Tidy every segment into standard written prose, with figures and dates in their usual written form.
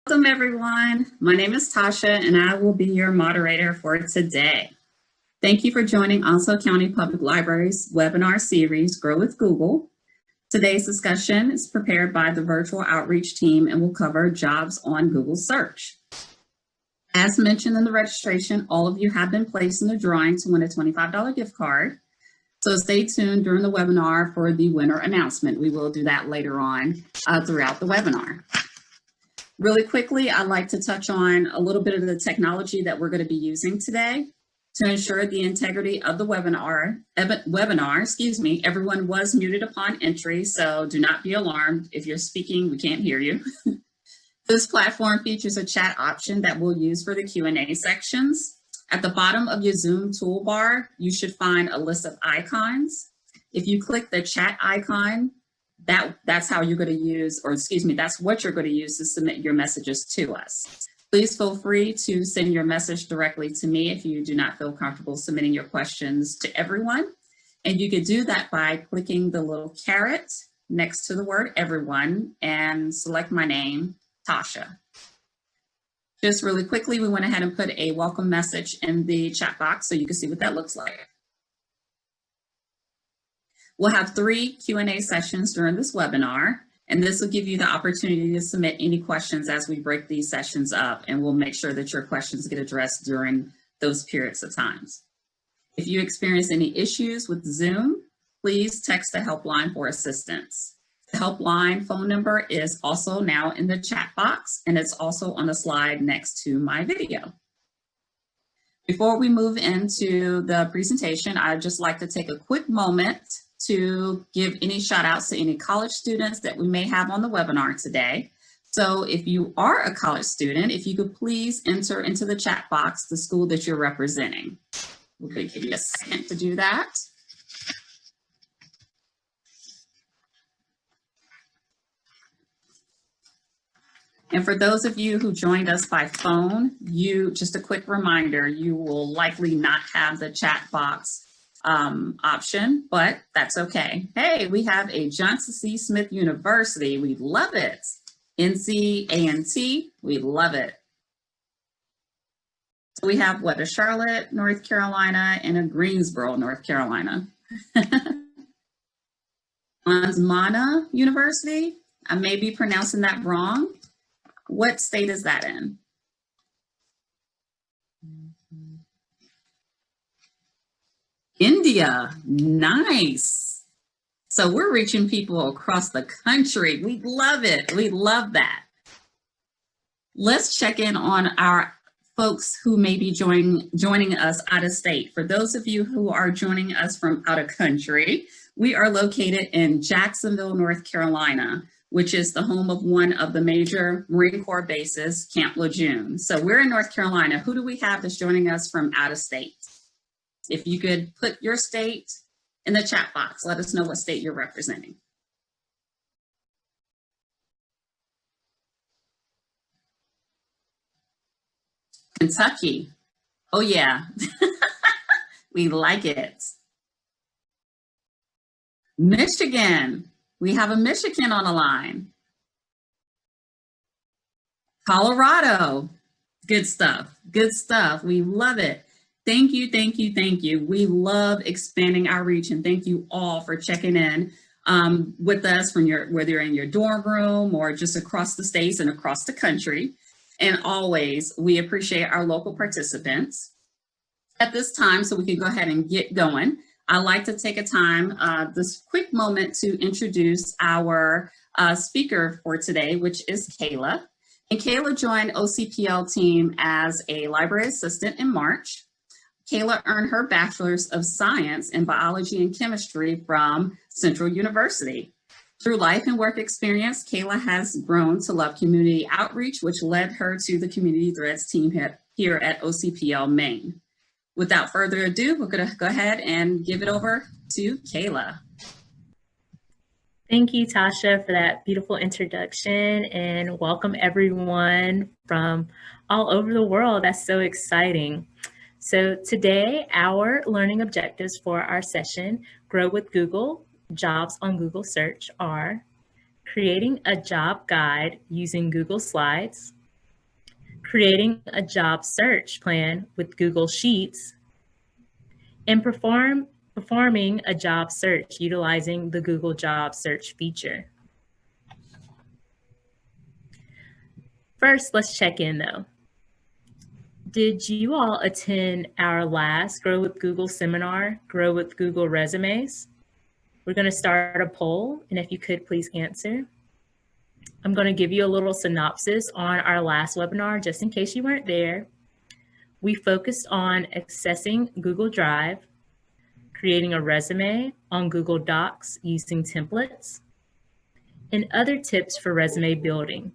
Welcome everyone. My name is Tasha and I will be your moderator for today. Thank you for joining Onslow County Public Library's webinar series, Grow with Google. Today's discussion is prepared by the virtual outreach team and will cover jobs on Google search. As mentioned in the registration, all of you have been placed in the drawing to win a $25 gift card. So stay tuned during the webinar for the winner announcement. We will do that later on throughout the webinar. Really quickly, I'd like to touch on a little bit of the technology that we're going to be using today to ensure the integrity of the webinar. Everyone was muted upon entry, so do not be alarmed. If you're speaking, we can't hear you. This platform features a chat option that we'll use for the Q&A sections. At the bottom of your Zoom toolbar, you should find a list of icons. If you click the chat icon, that's how you're going to use, that's what you're going to use to submit your messages to us. Please feel free to send your message directly to me if you do not feel comfortable submitting your questions to everyone. And you could do that by clicking the little caret next to the word everyone and select my name, Tasha. Just really quickly, we went ahead and put a welcome message in the chat box so you can see what that looks like. We'll have 3 Q&A sessions during this webinar, and this will give you the opportunity to submit any questions as we break these sessions up, and we'll make sure that your questions get addressed during those periods of times. If you experience any issues with Zoom, please text the helpline for assistance. The helpline phone number is also now in the chat box, and it's also on the slide next to my video. Before we move into the presentation, I'd just like to take a quick moment to give any shout outs to any college students that we may have on the webinar today. So if you are a college student, if you could please enter into the chat box the school that you're representing. We're going to give you a second to do that. And for those of you who joined us by phone, just a quick reminder, you will likely not have the chat box option, but that's okay. Hey, we have a Johnson C. Smith University. We love it. NC-A&T, we love it. So we have a Charlotte, North Carolina, and a Greensboro, North Carolina. Ansmana University, I may be pronouncing that wrong. What state is that in? India, nice. So we're reaching people across the country. We love it. We love that. Let's check in on our folks who may be joining us out of state. For those of you who are joining us from out of country, we are located in Jacksonville, North Carolina, which is the home of one of the major Marine Corps bases, Camp Lejeune. So we're in North Carolina. Who do we have that's joining us from out of state? If you could put your state in the chat box, let us know what state you're representing. Kentucky. Oh yeah, we like it. Michigan. We have a Michigan on the line. Colorado. Good stuff. Good stuff. We love it. Thank you, thank you, thank you. We love expanding our reach, and thank you all for checking in with us from whether you're in your dorm room or just across the states and across the country. And always, we appreciate our local participants. At this time, so we can go ahead and get going, I'd like to take a time, this quick moment to introduce our speaker for today, which is Kayla. And Kayla joined OCPL team as a library assistant in March. Kayla earned her Bachelor's of Science in Biology and Chemistry from Central University. Through life and work experience, Kayla has grown to love community outreach, which led her to the Community Threads team here at OCPL Maine. Without further ado, we're going to go ahead and give it over to Kayla. Thank you, Tasha, for that beautiful introduction, and welcome everyone from all over the world. That's so exciting. So today, our learning objectives for our session, Grow with Google, Jobs on Google Search, are creating a job guide using Google Slides, creating a job search plan with Google Sheets, and performing a job search utilizing the Google Job Search feature. First, let's check in though. Did you all attend our last Grow with Google seminar, Grow with Google Resumes? We're going to start a poll, and if you could please answer. I'm going to give you a little synopsis on our last webinar, just in case you weren't there. We focused on accessing Google Drive, creating a resume on Google Docs using templates, and other tips for resume building.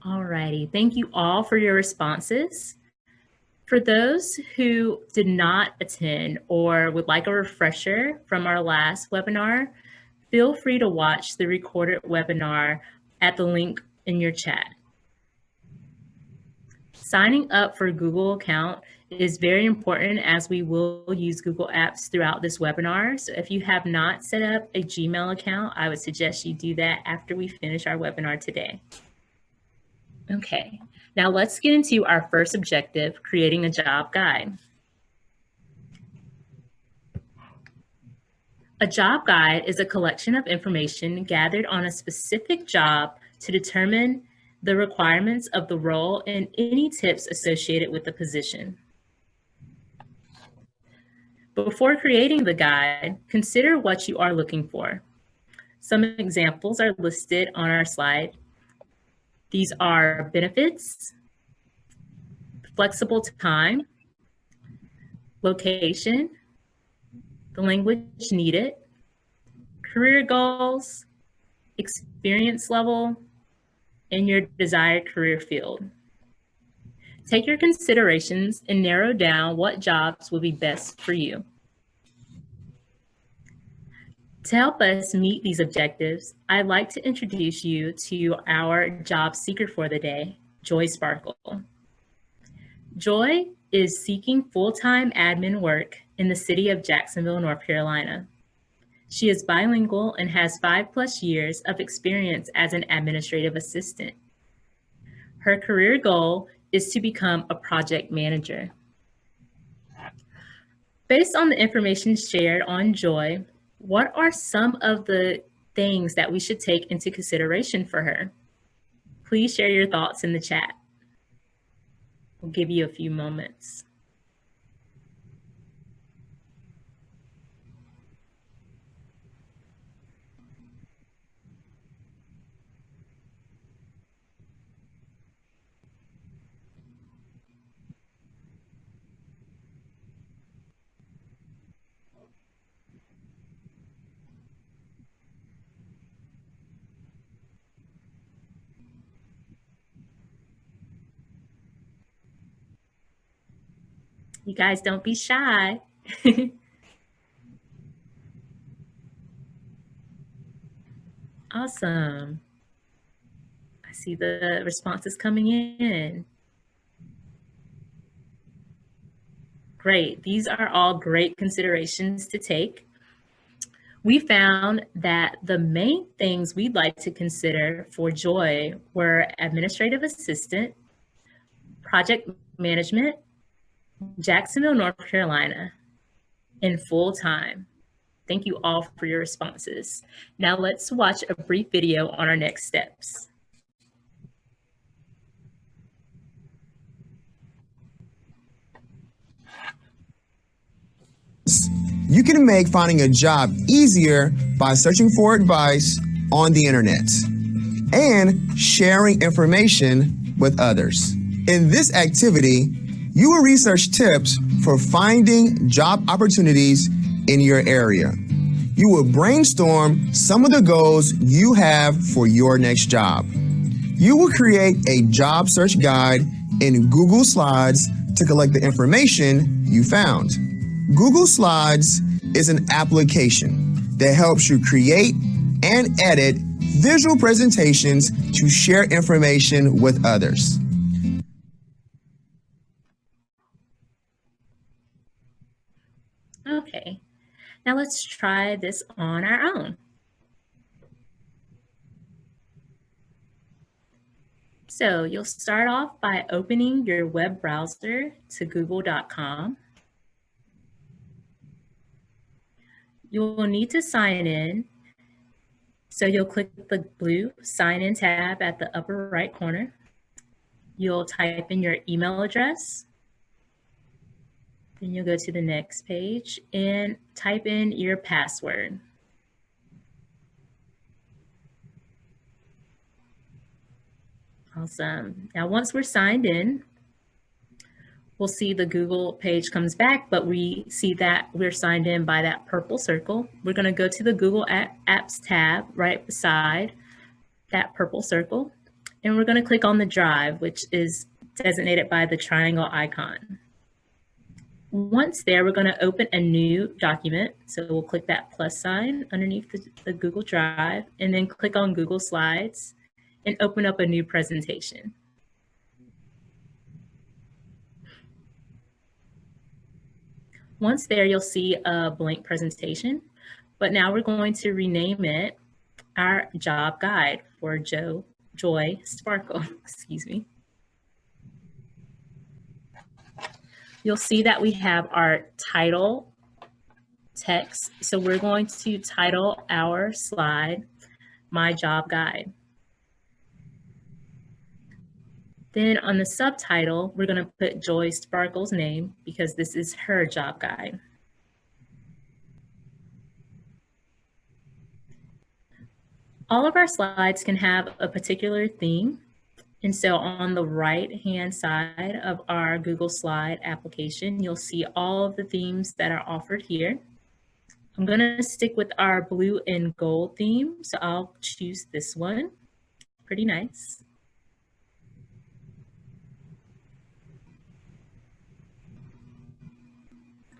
Alrighty, thank you all for your responses. For those who did not attend or would like a refresher from our last webinar, feel free to watch the recorded webinar at the link in your chat. Signing up for a Google account is very important as we will use Google Apps throughout this webinar. So if you have not set up a Gmail account, I would suggest you do that after we finish our webinar today. Okay, now let's get into our first objective, creating a job guide. A job guide is a collection of information gathered on a specific job to determine the requirements of the role and any tips associated with the position. Before creating the guide, consider what you are looking for. Some examples are listed on our slide. These are benefits, flexible time, location, the language needed, career goals, experience level, and your desired career field. Take your considerations and narrow down what jobs will be best for you. To help us meet these objectives, I'd like to introduce you to our job seeker for the day, Joy Sparkle. Joy is seeking full-time admin work in the city of Jacksonville, North Carolina. She is bilingual and has 5+ years of experience as an administrative assistant. Her career goal is to become a project manager. Based on the information shared on Joy, what are some of the things that we should take into consideration for her? Please share your thoughts in the chat. We'll give you a few moments. You guys don't be shy. Awesome. I see the responses coming in. Great. These are all great considerations to take. We found that the main things we'd like to consider for Joy were administrative assistant, project management, Jacksonville, North Carolina, and full-time. Thank you all for your responses. Now let's watch a brief video on our next steps. You can make finding a job easier by searching for advice on the internet and sharing information with others. In this activity, you will research tips for finding job opportunities in your area. You will brainstorm some of the goals you have for your next job. You will create a job search guide in Google Slides to collect the information you found. Google Slides is an application that helps you create and edit visual presentations to share information with others. Okay, now let's try this on our own. So you'll start off by opening your web browser to google.com. You'll need to sign in. So you'll click the blue sign in tab at the upper right corner. You'll type in your email address. Then you'll go to the next page and type in your password. Awesome. Now, once we're signed in, we'll see the Google page comes back, but we see that we're signed in by that purple circle. We're going to go to the Google Apps tab right beside that purple circle, and we're going to click on the drive, which is designated by the triangle icon. Once there, we're going to open a new document. So we'll click that plus sign underneath the Google Drive, and then click on Google Slides and open up a new presentation. Once there, you'll see a blank presentation, but now we're going to rename it our job guide for Joy Sparkle, excuse me. You'll see that we have our title text. So we're going to title our slide, My Job Guide. Then on the subtitle, we're going to put Joy Sparkle's name because this is her job guide. All of our slides can have a particular theme. And so on the right-hand side of our Google Slide application, you'll see all of the themes that are offered here. I'm going to stick with our blue and gold theme, so I'll choose this one. Pretty nice.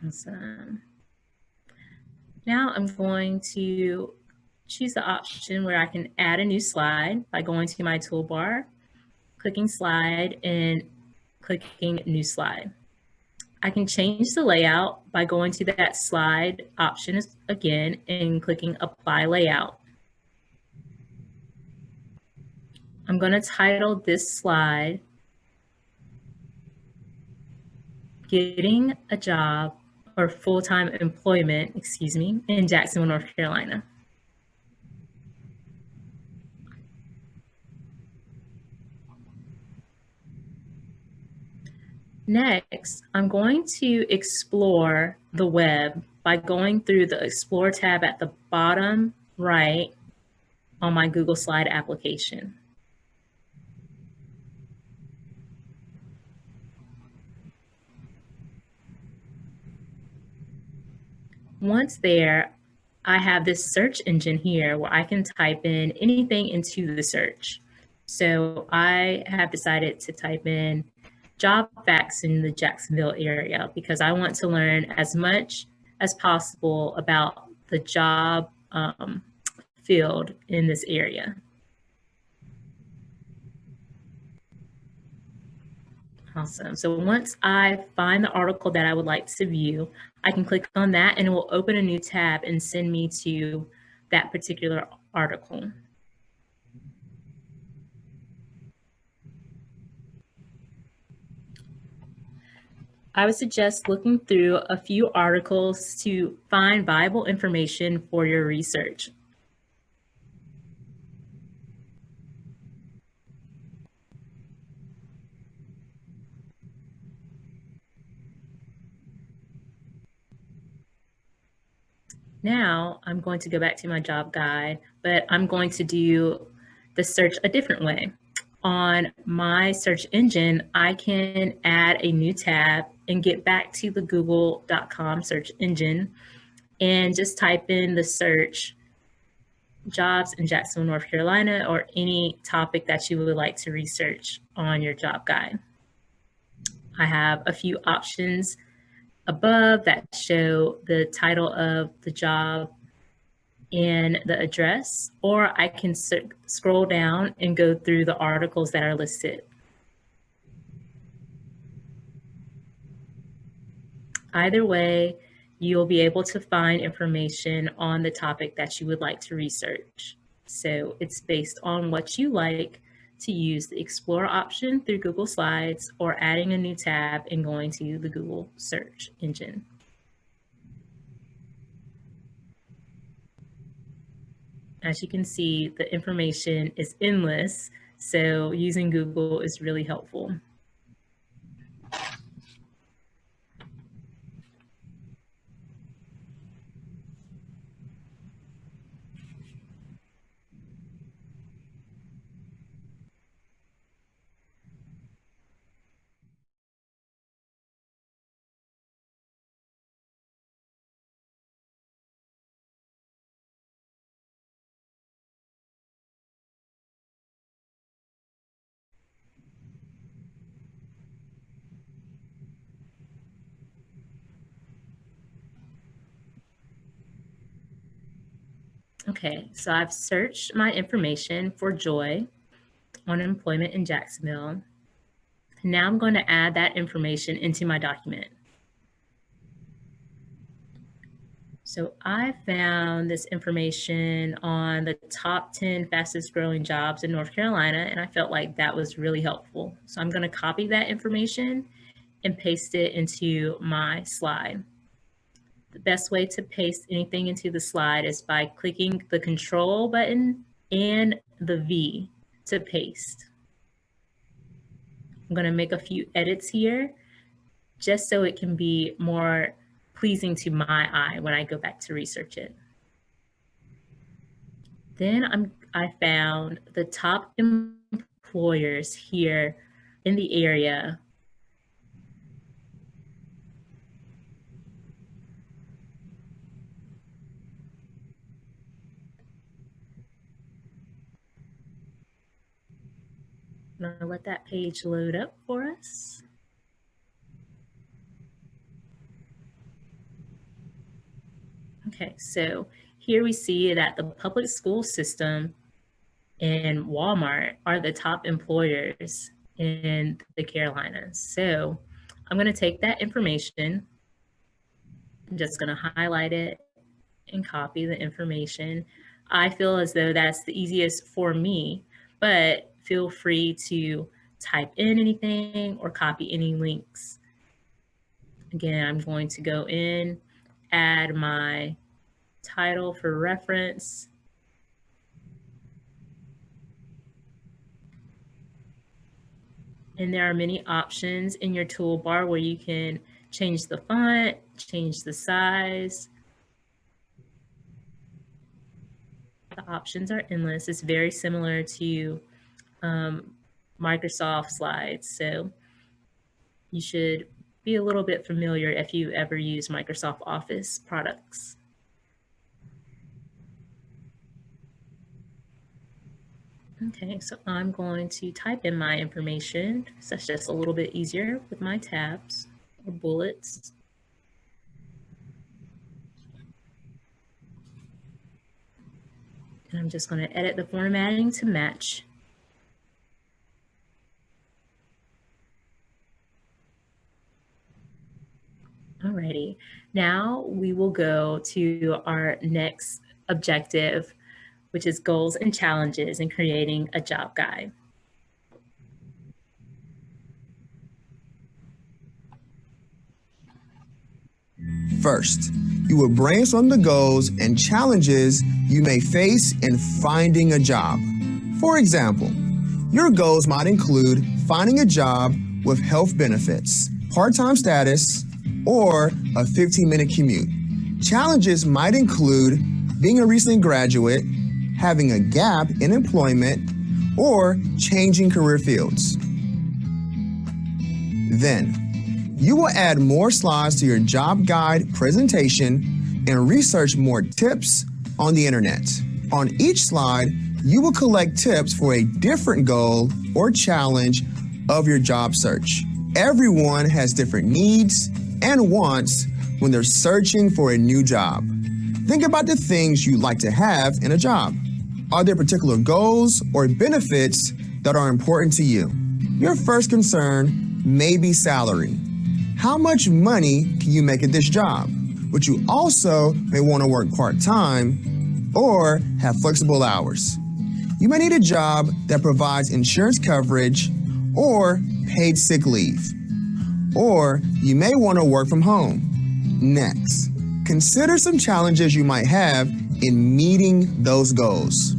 Awesome. Now I'm going to choose the option where I can add a new slide by going to my toolbar, clicking slide and clicking new slide. I can change the layout by going to that slide option again and clicking apply layout. I'm going to title this slide, Getting a Job or Full-Time Employment, excuse me, in Jacksonville, North Carolina. Next, I'm going to explore the web by going through the Explore tab at the bottom right on my Google Slide application. Once there, I have this search engine here where I can type in anything into the search. So I have decided to type in job facts in the Jacksonville area because I want to learn as much as possible about the job field in this area. Awesome. So once I find the article that I would like to view, I can click on that and it will open a new tab and send me to that particular article. I would suggest looking through a few articles to find viable information for your research. Now I'm going to go back to my job guide, but I'm going to do the search a different way. On my search engine, I can add a new tab and get back to the google.com search engine and just type in the search jobs in Jacksonville, North Carolina, or any topic that you would like to research on your job guide. I have a few options above that show the title of the job and the address, or I can scroll down and go through the articles that are listed. Either way, you'll be able to find information on the topic that you would like to research. So it's based on what you like to use the Explore option through Google Slides or adding a new tab and going to the Google search engine. As you can see, the information is endless, so using Google is really helpful. Okay, so I've searched my information for Joy on employment in Jacksonville. Now I'm going to add that information into my document. So I found this information on the top 10 fastest growing jobs in North Carolina, and I felt like that was really helpful. So I'm going to copy that information and paste it into my slide. The best way to paste anything into the slide is by clicking the Control button and the V to paste. I'm going to make a few edits here just so it can be more pleasing to my eye when I go back to research it. Then I found the top employers here in the area. I'm going to let that page load up for us. Okay, so here we see that the public school system and Walmart are the top employers in the Carolinas. So I'm going to take that information. I'm just going to highlight it and copy the information. I feel as though that's the easiest for me, but feel free to type in anything or copy any links. Again, I'm going to go in, add my title for reference. And there are many options in your toolbar where you can change the font, change the size. The options are endless. It's very similar to Microsoft Slides. So you should be a little bit familiar if you ever use Microsoft Office products. Okay, so I'm going to type in my information. So that's just a little bit easier with my tabs or bullets. And I'm just going to edit the formatting to match. Alrighty, now we will go to our next objective, which is goals and challenges in creating a job guide. First, you will brainstorm the goals and challenges you may face in finding a job. For example, your goals might include finding a job with health benefits, part-time status, or a 15-minute commute. Challenges might include being a recent graduate, having a gap in employment, or changing career fields. Then, you will add more slides to your job guide presentation and research more tips on the internet. On each slide, you will collect tips for a different goal or challenge of your job search. Everyone has different needs and wants when they're searching for a new job. Think about the things you'd like to have in a job. Are there particular goals or benefits that are important to you? Your first concern may be salary. How much money can you make at this job? But you also may want to work part-time or have flexible hours. You may need a job that provides insurance coverage or paid sick leave. Or you may want to work from home. Next, consider some challenges you might have in meeting those goals.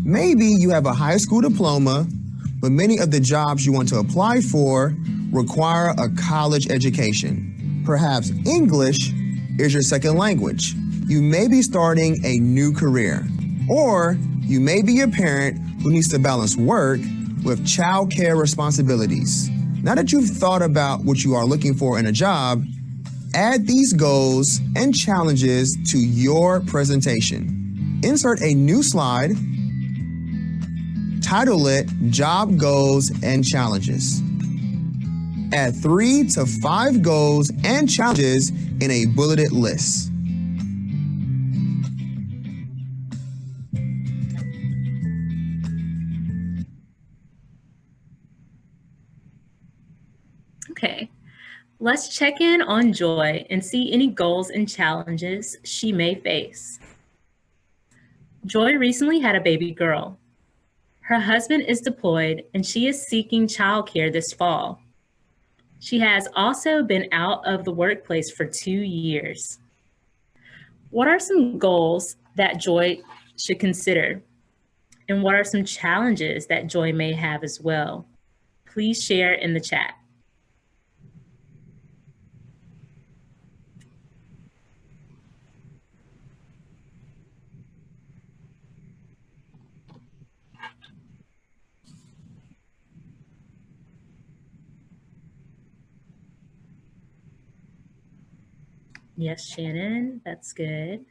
Maybe you have a high school diploma, but many of the jobs you want to apply for require a college education. Perhaps English is your second language. You may be starting a new career. Or you may be a parent who needs to balance work with childcare responsibilities. Now that you've thought about what you are looking for in a job, add these goals and challenges to your presentation. Insert a new slide, title it Job Goals and Challenges. Add 3 to 5 goals and challenges in a bulleted list. Okay, let's check in on Joy and see any goals and challenges she may face. Joy recently had a baby girl. Her husband is deployed and she is seeking childcare this fall. She has also been out of the workplace for 2 years. What are some goals that Joy should consider? And what are some challenges that Joy may have as well? Please share in the chat. Yes, Shannon, that's good.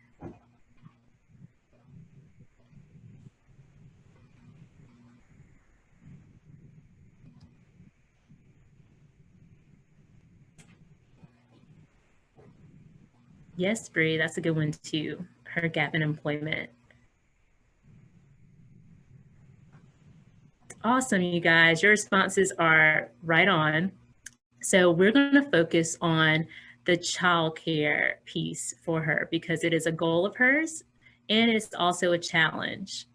Yes, Bree, that's a good one too. Her gap in employment. Awesome, you guys. Your responses are right on. So we're going to focus on the childcare piece for her because it is a goal of hers and it's also a challenge.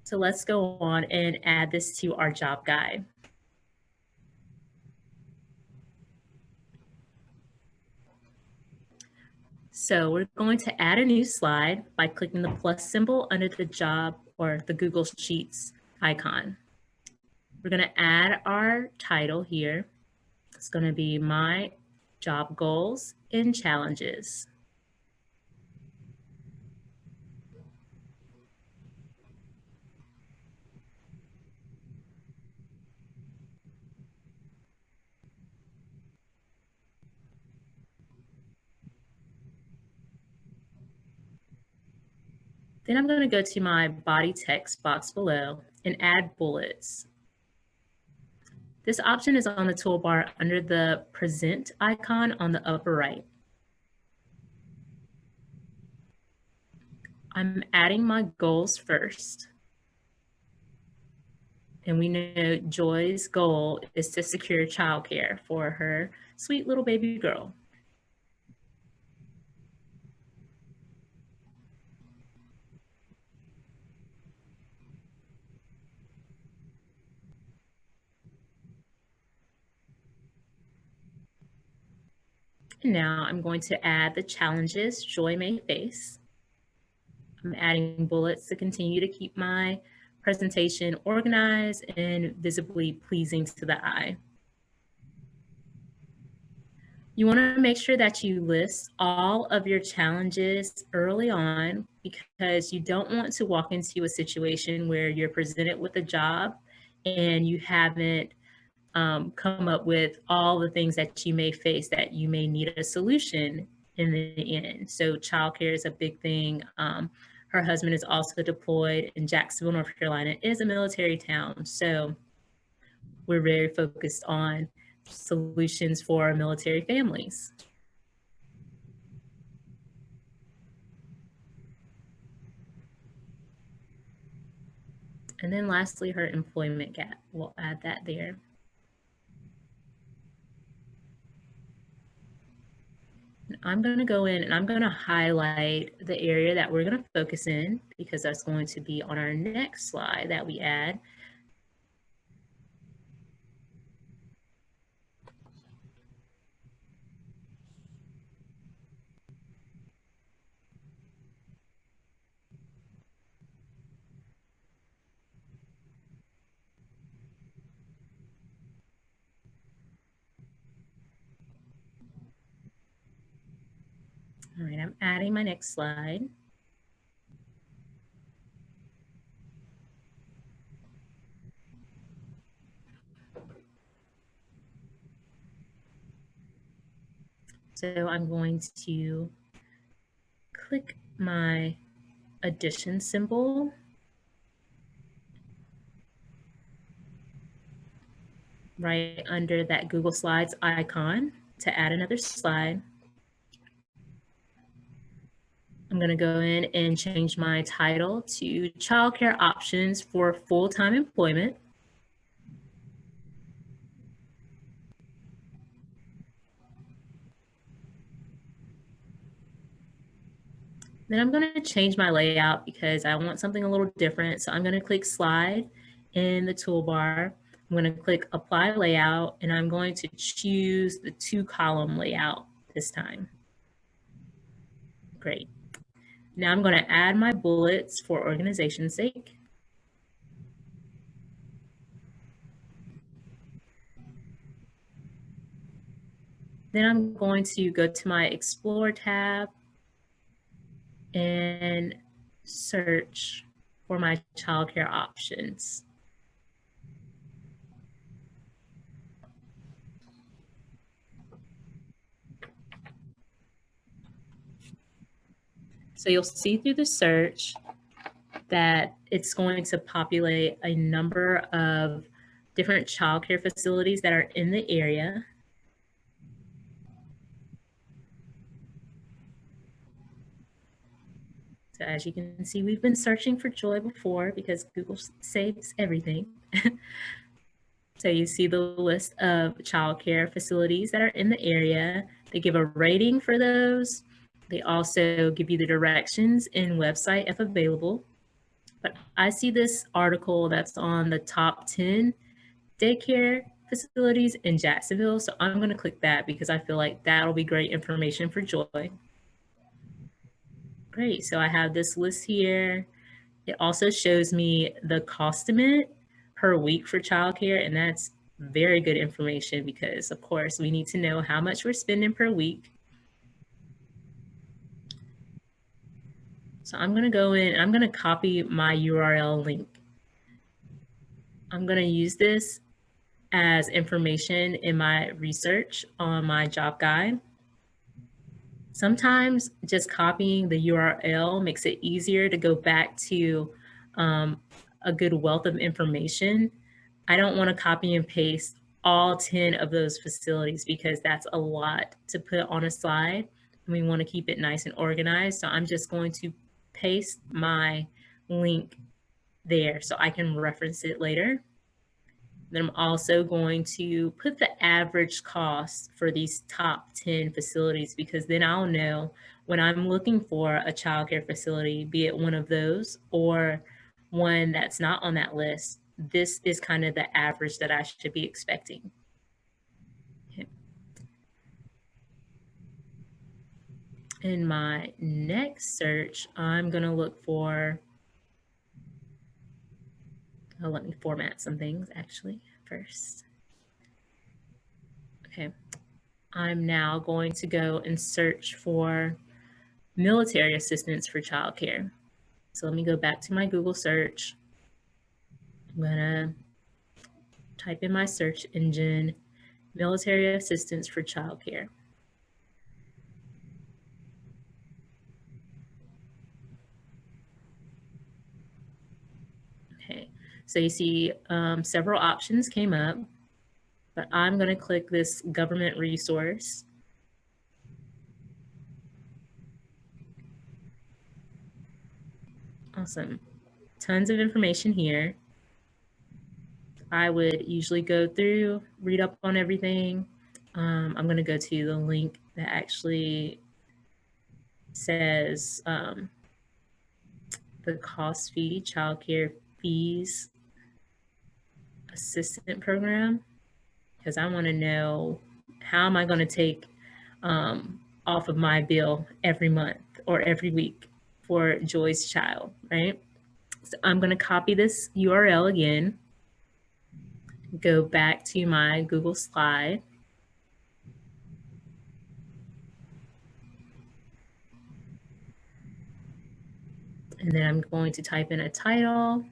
So let's go on and add this to our job guide. So we're going to add a new slide by clicking the plus symbol under the job or the Google Sheets icon. We're going to add our title here. It's going to be My Job Goals and Challenges. Then I'm going to go to my body text box below and add bullets. This option is on the toolbar under the present icon on the upper right. I'm adding my goals first. And we know Joy's goal is to secure childcare for her sweet little baby girl. And now I'm going to add the challenges Joy may face. I'm adding bullets to continue to keep my presentation organized and visibly pleasing to the eye. You want to make sure that you list all of your challenges early on because you don't want to walk into a situation where you're presented with a job and you haven't come up with all the things that you may face that you may need a solution in the end. So childcare is a big thing. Her husband is also deployed in Jacksonville, North Carolina. It is a military town. So we're very focused on solutions for military families. And then lastly, her employment gap. We'll add that there. I'm going to go in and I'm going to highlight the area that we're going to focus in because that's going to be on our next slide that we add. All right, I'm adding my next slide. So I'm going to click my addition symbol right under that Google Slides icon to add another slide. I'm going to go in and change my title to Childcare Options for Full-Time Employment. Then I'm going to change my layout because I want something a little different. So I'm going to click Slide in the toolbar. I'm going to click Apply Layout, and I'm going to choose the 2-column layout this time. Great. Now I'm going to add my bullets for organization's sake. Then I'm going to go to my Explore tab and search for my childcare options. So you'll see through the search that it's going to populate a number of different childcare facilities that are in the area. So as you can see, we've been searching for Joy before because Google saves everything. So you see the list of childcare facilities that are in the area. They give a rating for those. They also give you the directions and website if available. But I see this article that's on the top 10 daycare facilities in Jacksonville. So I'm going to click that because I feel like that'll be great information for Joy. Great. So I have this list here. It also shows me the costimate per week for childcare, and that's very good information because, of course, we need to know how much we're spending per week. So I'm going to go in and I'm going to copy my URL link. I'm going to use this as information in my research on my job guide. Sometimes just copying the URL makes it easier to go back to a good wealth of information. I don't want to copy and paste all 10 of those facilities because that's a lot to put on a slide. And we want to keep it nice and organized. So I'm just going to paste my link there so I can reference it later. Then I'm also going to put the average cost for these top 10 facilities because then I'll know when I'm looking for a childcare facility, be it one of those or one that's not on that list, this is kind of the average that I should be expecting. Okay. In my next search, I'm going to look for, let me format some things actually first. Okay, I'm now going to go and search for military assistance for childcare. So let me go back to my Google search. I'm gonna type in my search engine, military assistance for childcare. Okay, so you see several options came up, but I'm going to click this government resource. Awesome. Tons of information here. I would usually go through, read up on everything. I'm going to go to the link that actually says the cost fee, childcare fees, assistant program, because I want to know how am I going to take off of my bill every month or every week for Joy's child, right? So I'm going to copy this URL again, go back to my Google slide. And then I'm going to type in a title.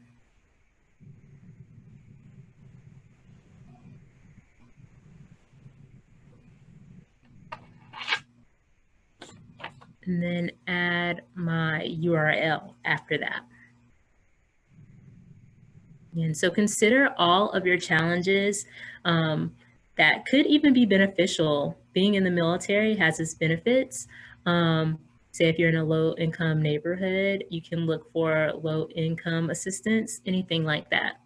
And then add my URL after that. And so consider all of your challenges that could even be beneficial. Being in the military has its benefits. Say if you're in a low-income neighborhood, you can look for low-income assistance, anything like that.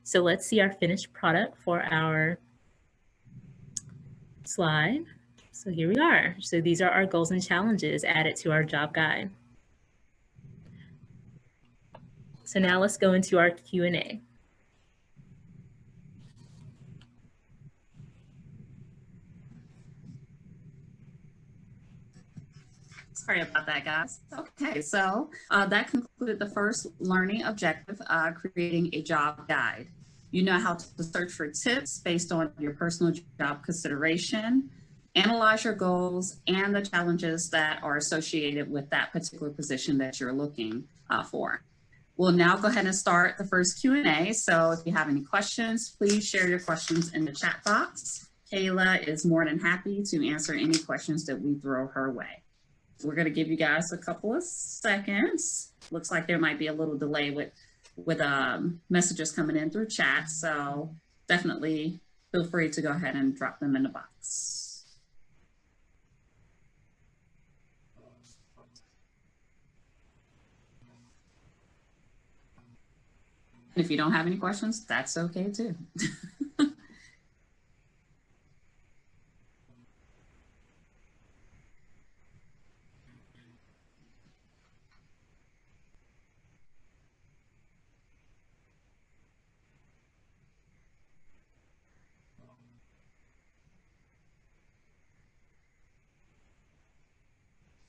So let's see our finished product for our slide. So here we are. So these are our goals and challenges added to our job guide. So now let's go into our Q&A. Sorry about that, guys. Okay, so that concluded the first learning objective, creating a job guide. You know how to search for tips based on your personal job consideration, analyze your goals and the challenges that are associated with that particular position that you're looking for. We'll now go ahead and start the first Q&A. So if you have any questions, please share your questions in the chat box. Kayla is more than happy to answer any questions that we throw her way. We're going to give you guys a couple of seconds. Looks like there might be a little delay with messages coming in through chat. So definitely feel free to go ahead and drop them in the box. And if you don't have any questions, that's okay too.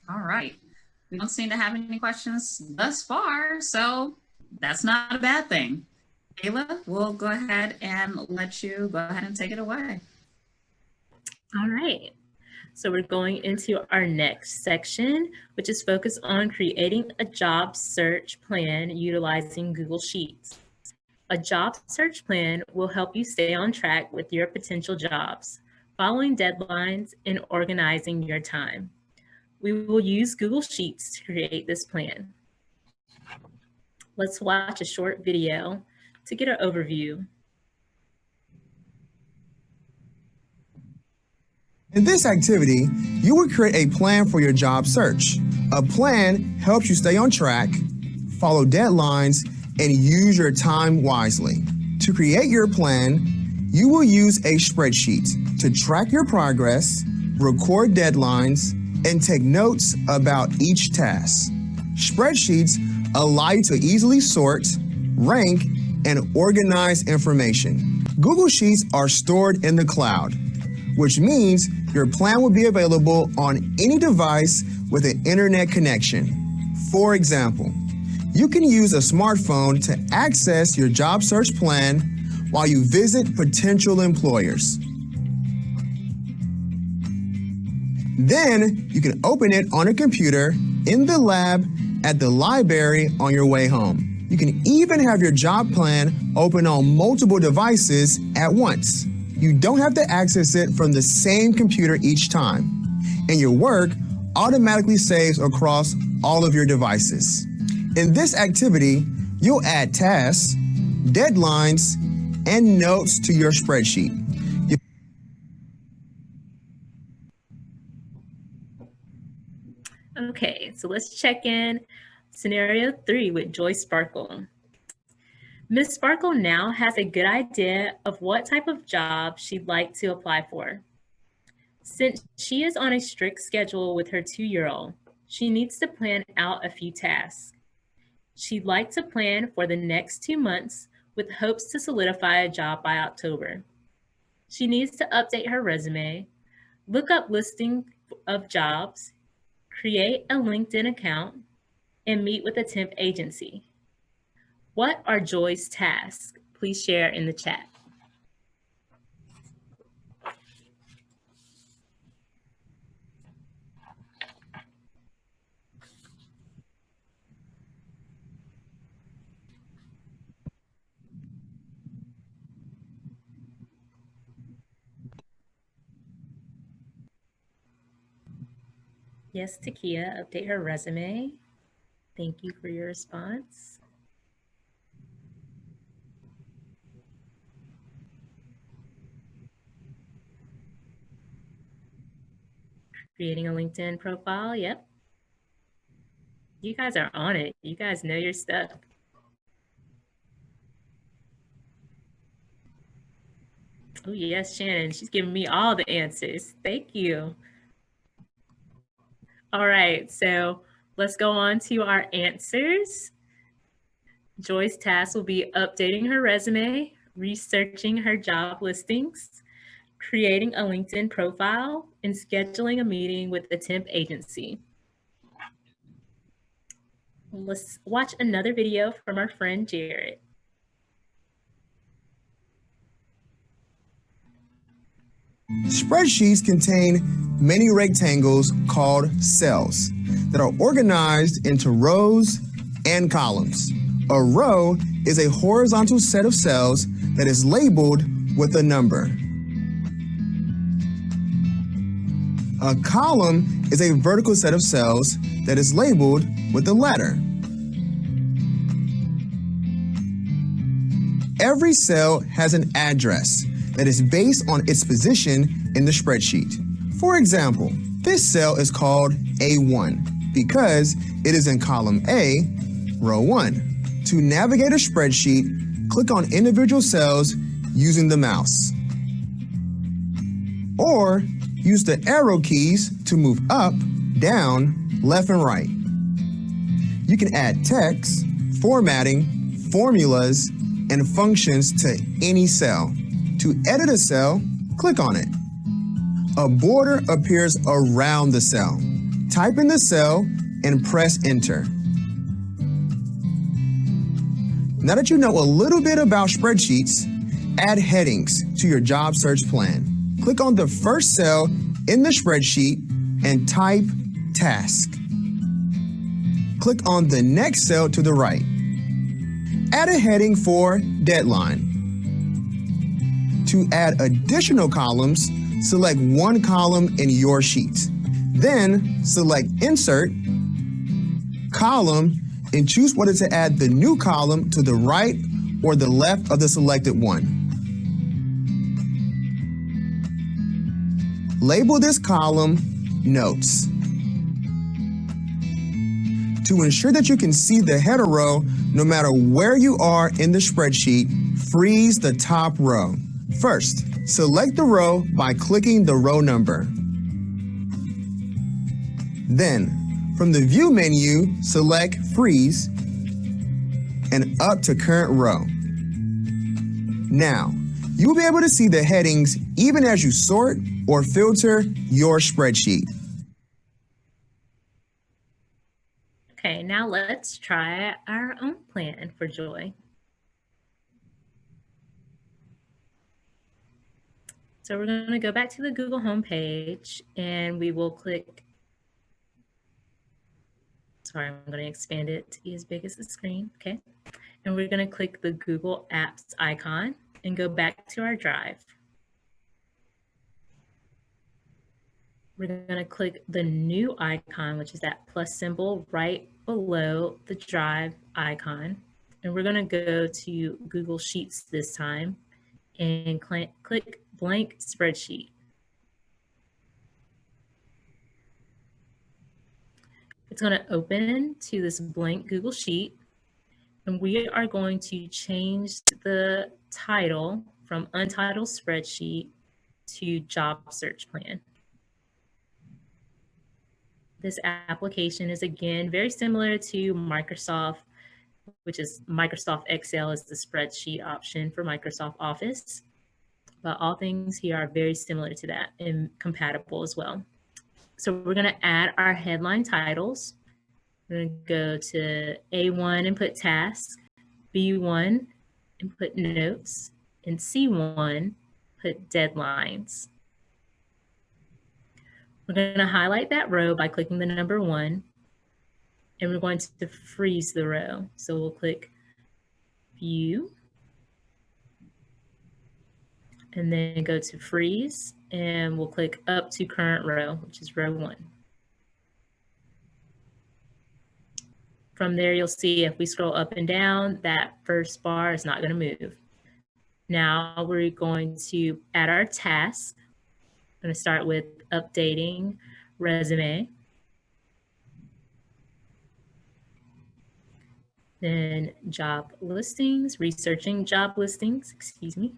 All right. We don't seem to have any questions thus far, so that's not a bad thing. Kayla, we'll go ahead and let you go ahead and take it away. All right. So we're going into our next section, which is focused on creating a job search plan utilizing Google Sheets. A job search plan will help you stay on track with your potential jobs, following deadlines and organizing your time. We will use Google Sheets to create this plan. Let's watch a short video to get an overview. In this activity, you will create a plan for your job search. A plan helps you stay on track, follow deadlines, and use your time wisely. To create your plan, you will use a spreadsheet to track your progress, record deadlines, and take notes about each task. Spreadsheets allow you to easily sort, rank, and organize information. Google Sheets are stored in the cloud, which means your plan will be available on any device with an internet connection. For example, you can use a smartphone to access your job search plan while you visit potential employers. Then you can open it on a computer, in the lab, at the library on your way home. You can even have your job plan open on multiple devices at once. You don't have to access it from the same computer each time, and your work automatically saves across all of your devices. In this activity, you'll add tasks, deadlines, and notes to your spreadsheet. Okay, so let's check in scenario 3 with Joy Sparkle. Ms. Sparkle now has a good idea of what type of job she'd like to apply for. Since she is on a strict schedule with her 2-year-old, She needs to plan out a few tasks. She'd like to plan for the next 2 months with hopes to solidify a job by October. She needs to update her resume, look up listing of jobs, create a LinkedIn account, and meet with a temp agency. What are Joy's tasks? Please share in the chat. Yes, Takia, update her resume. Thank you for your response. Creating a LinkedIn profile, yep. You guys are on it. You guys know your stuff. Oh yes, Shannon, she's giving me all the answers. Thank you. All right, so let's go on to our answers. Joy's task will be updating her resume, researching her job listings, creating a LinkedIn profile, and scheduling a meeting with the temp agency. Let's watch another video from our friend Jared. Spreadsheets contain many rectangles called cells that are organized into rows and columns. A row is a horizontal set of cells that is labeled with a number. A column is a vertical set of cells that is labeled with a letter. Every cell has an address that is based on its position in the spreadsheet. For example, this cell is called A1 because it is in column A, row 1. To navigate a spreadsheet, click on individual cells using the mouse. Or use the arrow keys to move up, down, left, and right. You can add text, formatting, formulas, and functions to any cell. To edit a cell, click on it. A border appears around the cell. Type in the cell and press enter. Now that you know a little bit about spreadsheets, add headings to your job search plan. Click on the first cell in the spreadsheet and type task. Click on the next cell to the right. Add a heading for deadline. To add additional columns, select one column in your sheet. Then select Insert, Column, and choose whether to add the new column to the right or the left of the selected one. Label this column Notes. To ensure that you can see the header row no matter where you are in the spreadsheet, freeze the top row. First, select the row by clicking the row number. Then, from the View menu, select Freeze and up to Current Row. Now, you will be able to see the headings even as you sort or filter your spreadsheet. Okay, now let's try our own plan for Joy. So we're going to go back to the Google homepage and we will click, sorry, I'm going to expand it to be as big as the screen, okay? And we're going to click the Google Apps icon and go back to our Drive. We're going to click the new icon, which is that plus symbol right below the Drive icon. And we're going to go to Google Sheets this time and click Blank Spreadsheet. It's going to open to this blank Google Sheet, and we are going to change the title from Untitled Spreadsheet to Job Search Plan. This application is, again, very similar to Microsoft, which is Microsoft Excel is the spreadsheet option for Microsoft Office. But all things here are very similar to that and compatible as well. So we're going to add our headline titles. We're going to go to A1 and put tasks, B1 and put notes, and C1 put deadlines. We're going to highlight that row by clicking the number 1, and we're going to freeze the row. So we'll click View, and then go to Freeze, and we'll click up to current row, which is row 1. From there, you'll see if we scroll up and down, that first bar is not going to move. Now we're going to add our task. I'm going to start with updating resume. Then job listings, researching job listings, excuse me.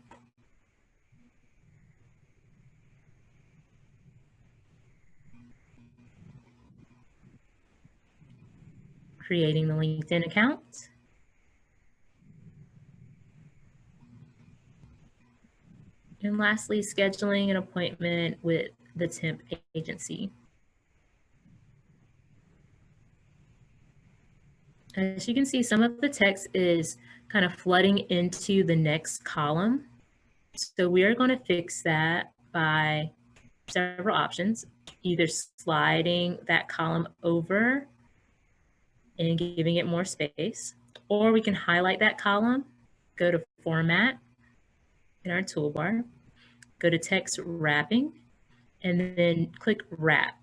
Creating the LinkedIn account. And lastly, scheduling an appointment with the temp agency. As you can see, some of the text is kind of flooding into the next column. So we are going to fix that by several options, either sliding that column over and giving it more space, or we can highlight that column, go to Format in our toolbar, go to Text Wrapping, and then click Wrap.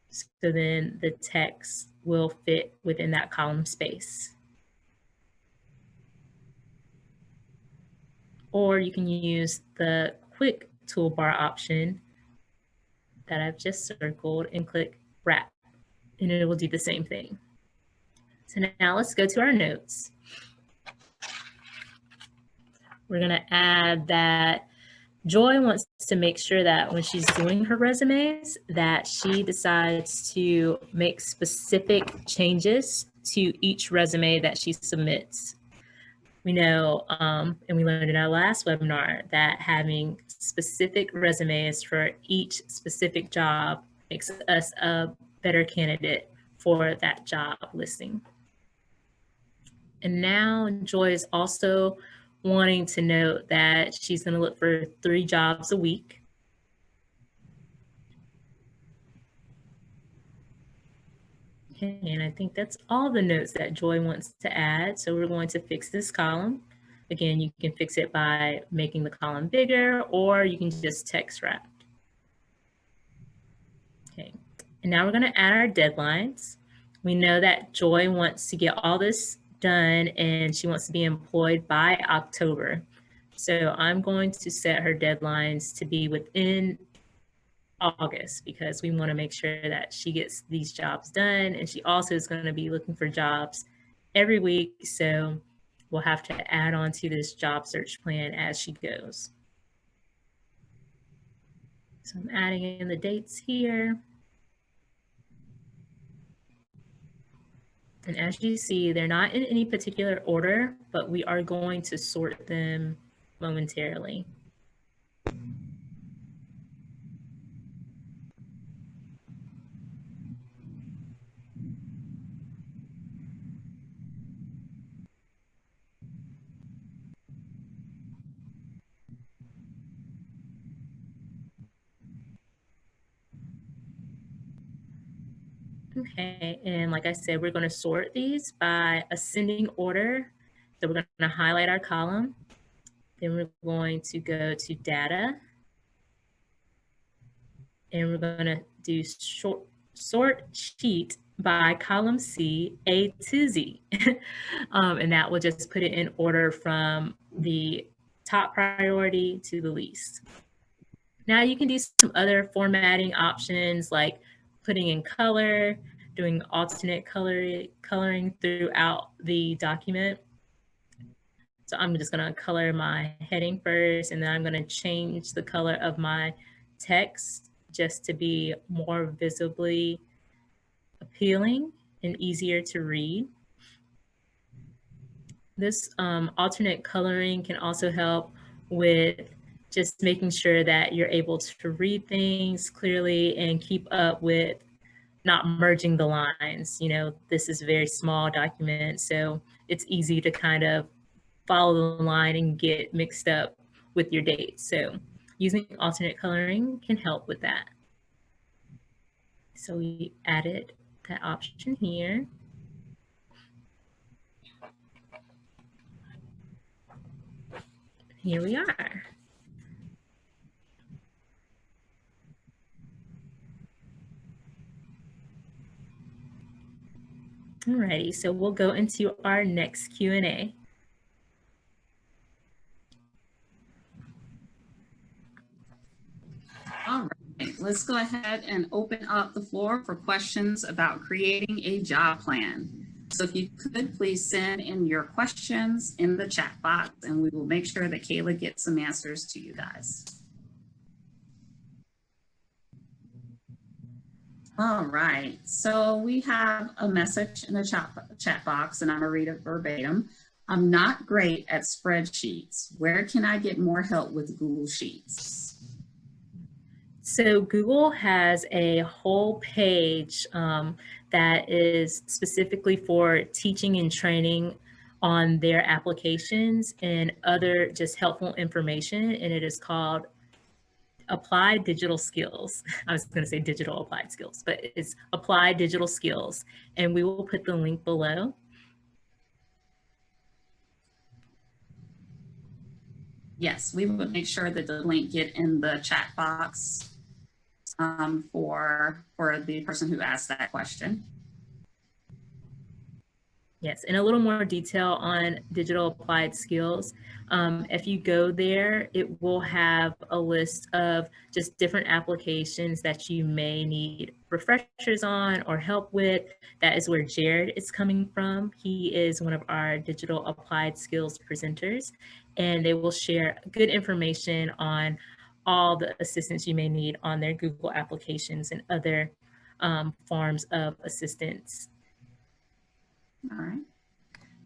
So then the text will fit within that column space. Or you can use the quick toolbar option that I've just circled and click Wrap, and it will do the same thing. So now let's go to our notes. We're going to add that Joy wants to make sure that when she's doing her resumes, that she decides to make specific changes to each resume that she submits. We know, and we learned in our last webinar, that having specific resumes for each specific job makes us a better candidate for that job listing. And now Joy is also wanting to note that she's going to look for 3 jobs a week. Okay, and I think that's all the notes that Joy wants to add. So we're going to fix this column. Again, you can fix it by making the column bigger, or you can just text wrap. Okay, and now we're going to add our deadlines. We know that Joy wants to get all this done and she wants to be employed by October. So I'm going to set her deadlines to be within August because we want to make sure that she gets these jobs done, and she also is going to be looking for jobs every week. So we'll have to add on to this job search plan as she goes. So I'm adding in the dates here. And as you see, they're not in any particular order, but we are going to sort them momentarily. Okay, and like I said, we're going to sort these by ascending order. So we're going to highlight our column. Then we're going to go to data. And we're going to do sort sheet by column C, A to Z. And that will just put it in order from the top priority to the least. Now you can do some other formatting options like putting in color, doing alternate coloring throughout the document. So I'm just going to color my heading first, and then I'm going to change the color of my text just to be more visibly appealing and easier to read. This alternate coloring can also help with just making sure that you're able to read things clearly and keep up with not merging the lines. You know, this is a very small document, so it's easy to kind of follow the line and get mixed up with your dates. So using alternate coloring can help with that. So we added that option here. Here we are. Alrighty, so we'll go into our next Q&A. All right, let's go ahead and open up the floor for questions about creating a job plan. So if you could please send in your questions in the chat box and we will make sure that Kayla gets some answers to you guys. All right, so we have a message in the chat box and I'm gonna read it verbatim. I'm not great at spreadsheets. Where can I get more help with Google Sheets? So Google has a whole page that is specifically for teaching and training on their applications and other just helpful information, and it is called Applied Digital Skills. I was going to say digital applied skills, but it's Applied Digital Skills, and we will put the link below. Yes, we would make sure that the link get in the chat box for the person who asked that question. Yes, and a little more detail on digital applied skills. If you go there, it will have a list of just different applications that you may need refreshers on or help with. That is where Jared is coming from. He is one of our digital applied skills presenters, and they will share good information on all the assistance you may need on their Google applications and other forms of assistance. All right.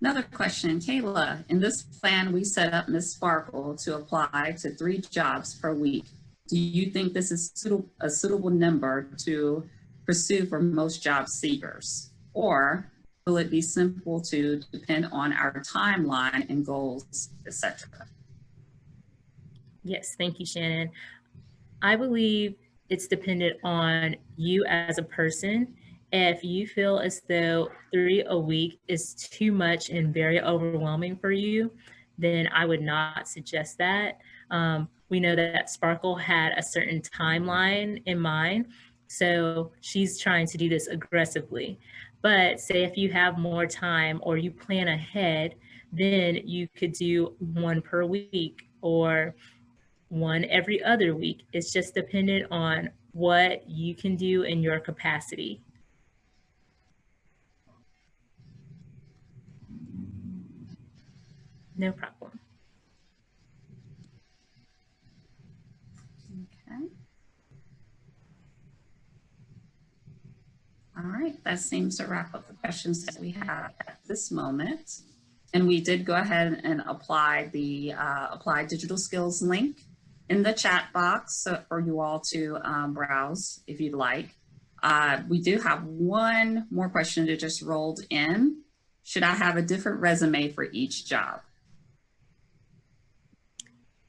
Another question, Kayla, in this plan, we set up Ms. Sparkle to apply to 3 jobs per week. Do you think this is a suitable number to pursue for most job seekers? Or will it be simple to depend on our timeline and goals, etc.? Yes, thank you, Shannon. I believe it's dependent on you as a person. If you feel as though 3 a week is too much and very overwhelming for you, then I would not suggest that. We know that Sparkle had a certain timeline in mind, so she's trying to do this aggressively. But say if you have more time or you plan ahead, then you could do 1 per week or 1 every other week. It's just dependent on what you can do in your capacity. No problem. Okay. All right, that seems to wrap up the questions that we have at this moment. And we did go ahead and apply the Applied Digital Skills link in the chat box for you all to browse if you'd like. We do have one more question that just rolled in. Should I have a different resume for each job?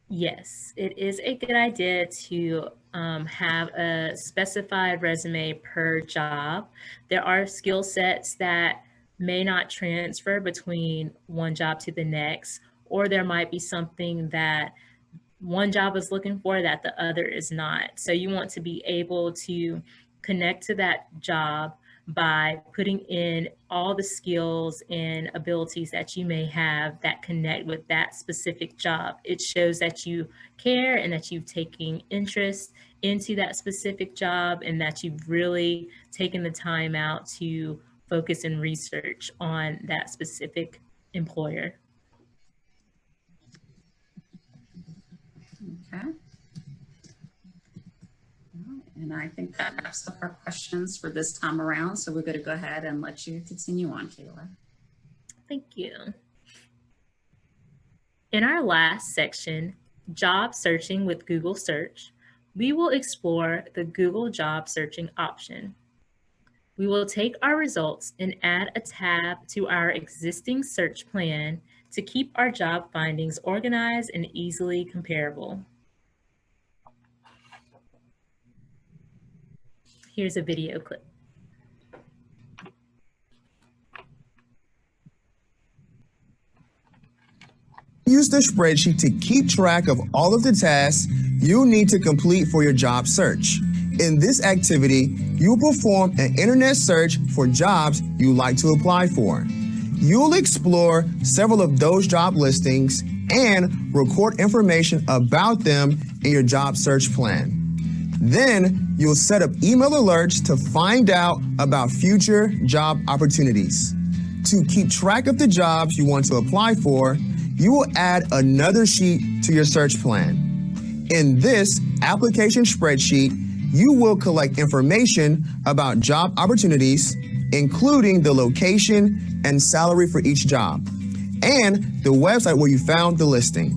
Yes, it is a good idea to have a specified resume per job. There are skill sets that may not transfer between one job to the next, or there might be something that one job is looking for that the other is not. So you want to be able to connect to that job by putting in all the skills and abilities that you may have that connect with that specific job. It shows that you care and that you've taken interest into that specific job and that you've really taken the time out to focus and research on that specific employer. Okay. All right. And I think that wraps up our questions for this time around. So we're going to go ahead and let you continue on, Kayla. Thank you. In our last section, Job Searching with Google Search, we will explore the Google Job Searching option. We will take our results and add a tab to our existing search plan to keep our job findings organized and easily comparable. Here's a video clip. Use the spreadsheet to keep track of all of the tasks you need to complete for your job search. In this activity, you will perform an internet search for jobs you like to apply for. You'll explore several of those job listings and record information about them in your job search plan. Then you'll set up email alerts to find out about future job opportunities. To keep track of the jobs you want to apply for, you will add another sheet to your search plan. In this application spreadsheet, you will collect information about job opportunities, including the location and salary for each job, and the website where you found the listing.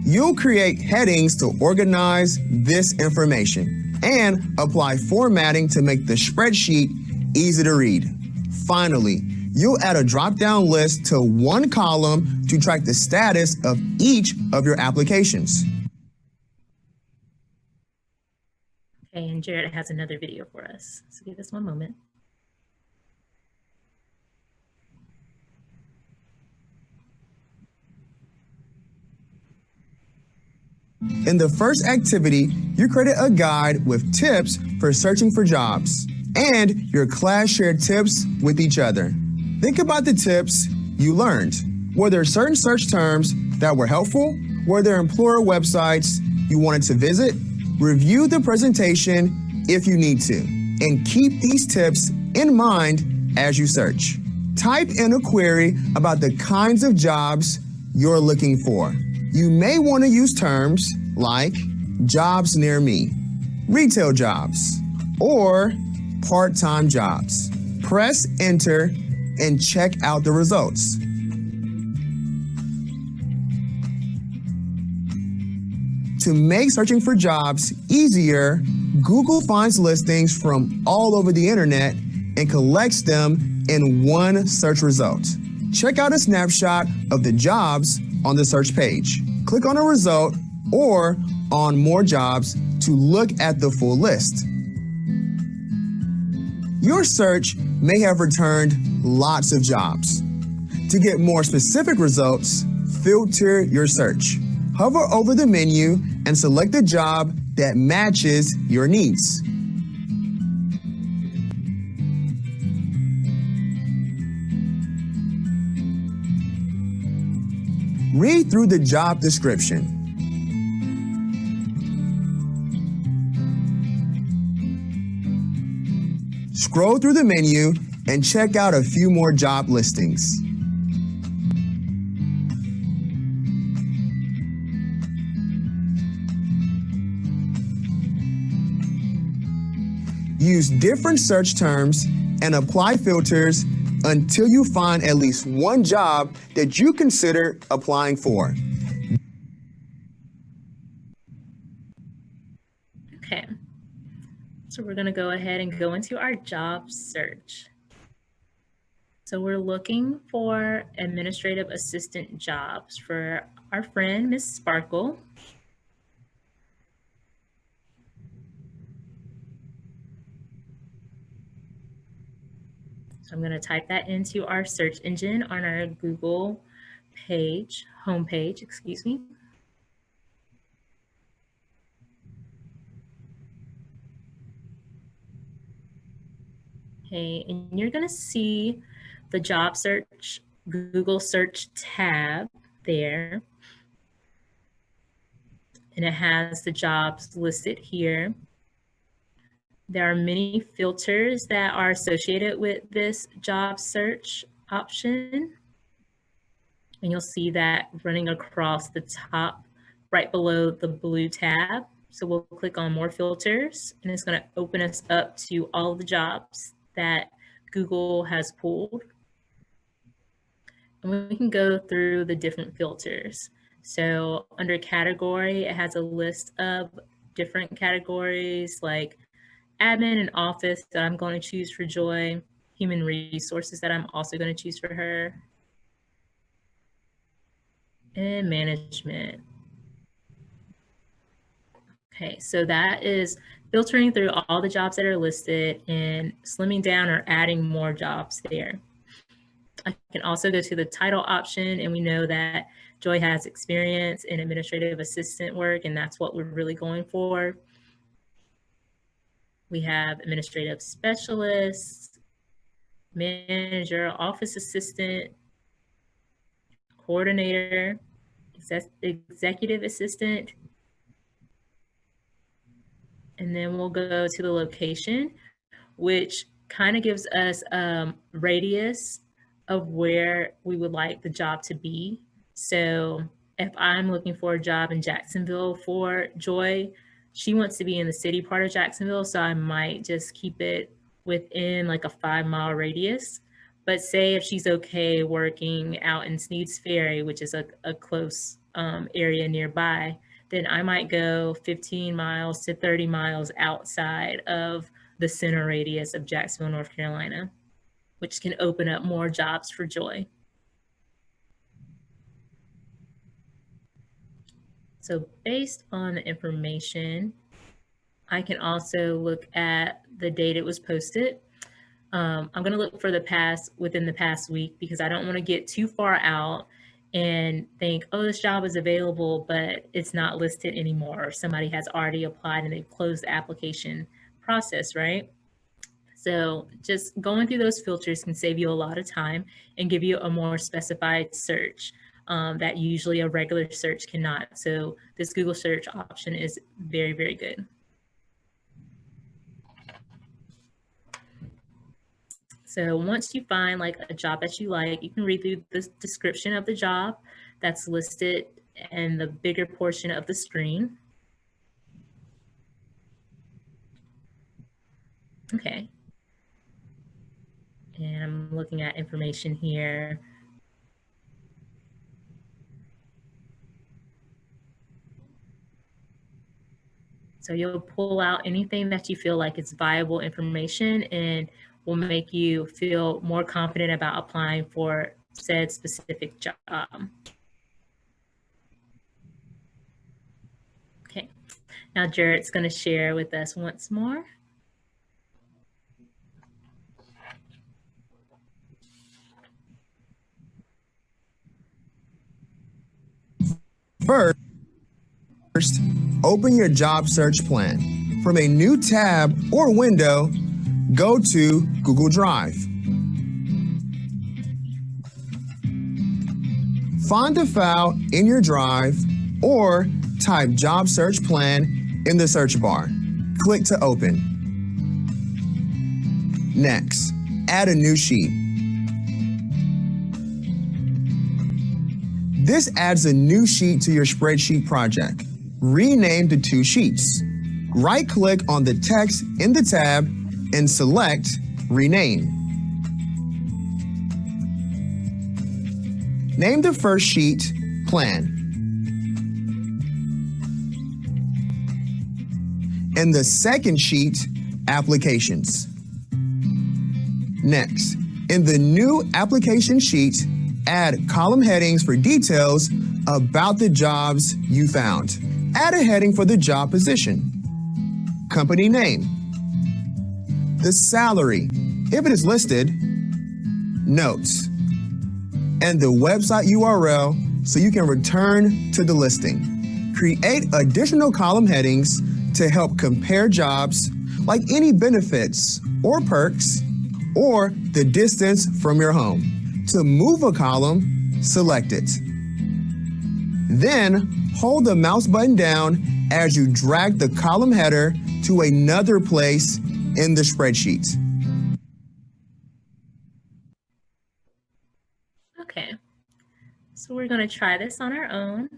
You'll create headings to organize this information and apply formatting to make the spreadsheet easy to read. Finally, you'll add a drop-down list to one column to track the status of each of your applications. Okay, and Jared has another video for us. So give us one moment. In the first activity, you created a guide with tips for searching for jobs, and your class shared tips with each other. Think about the tips you learned. Were there certain search terms that were helpful? Were there employer websites you wanted to visit? Review the presentation if you need to, and keep these tips in mind as you search. Type in a query about the kinds of jobs you're looking for. You may want to use terms like jobs near me, retail jobs, or part-time jobs. Press enter and check out the results. To make searching for jobs easier, Google finds listings from all over the internet and collects them in one search result. Check out a snapshot of the jobs on the search page. Click on a result or on more jobs to look at the full list. Your search may have returned lots of jobs. To get more specific results, filter your search. Hover over the menu and select the job that matches your needs. Read through the job description. Scroll through the menu and check out a few more job listings. Use different search terms and apply filters until you find at least one job that you consider applying for. Okay, so we're going to go ahead and go into our job search. So we're looking for administrative assistant jobs for our friend, Miss Sparkle. So I'm going to type that into our search engine on our Google page, homepage, excuse me. Okay, and you're going to see the job search, Google search tab there. And it has the jobs listed here. There are many filters that are associated with this job search option. And you'll see that running across the top right below the blue tab. So we'll click on more filters, and it's going to open us up to all of the jobs that Google has pulled. And we can go through the different filters. So under category, it has a list of different categories like admin and office that I'm going to choose for Joy, human resources that I'm also going to choose for her, and management. Okay, so that is filtering through all the jobs that are listed and slimming down or adding more jobs there. I can also go to the title option, and we know that Joy has experience in administrative assistant work, and that's what we're really going for. We have administrative specialist, manager, office assistant, coordinator, executive assistant, and then we'll go to the location, which kind of gives us a radius of where we would like the job to be. So if I'm looking for a job in Jacksonville for Joy, she wants to be in the city part of Jacksonville, so I might just keep it within like a 5-mile radius. But say if she's okay working out in Sneads Ferry, which is a close area nearby, then I might go 15 miles to 30 miles outside of the center radius of Jacksonville, North Carolina, which can open up more jobs for Joy. So based on the information, I can also look at the date it was posted. I'm going to look for within the past week, because I don't want to get too far out and think, oh, this job is available, but it's not listed anymore, or somebody has already applied and they've closed the application process, right? So just going through those filters can save you a lot of time and give you a more specified search that usually a regular search cannot. So this Google search option is very, very good. So once you find like a job that you like, you can read through the description of the job that's listed in the bigger portion of the screen. Okay. And I'm looking at information here. So you'll pull out anything that you feel like is viable information and will make you feel more confident about applying for said specific job. Okay, now Jarrett's going to share with us once more. First, open your job search plan. From a new tab or window, go to Google Drive. Find the file in your drive or type job search plan in the search bar. Click to open. Next, add a new sheet. This adds a new sheet to your spreadsheet project. Rename the two sheets. Right-click on the text in the tab and select Rename. Name the first sheet Plan and the second sheet Applications. Next, in the new application sheet, add column headings for details about the jobs you found. Add a heading for the job position, company name, the salary, if it is listed, notes, and the website URL so you can return to the listing. Create additional column headings to help compare jobs, like any benefits or perks, or the distance from your home. To move a column, select it. Then hold the mouse button down as you drag the column header to another place in the spreadsheet. Okay, so we're going to try this on our own.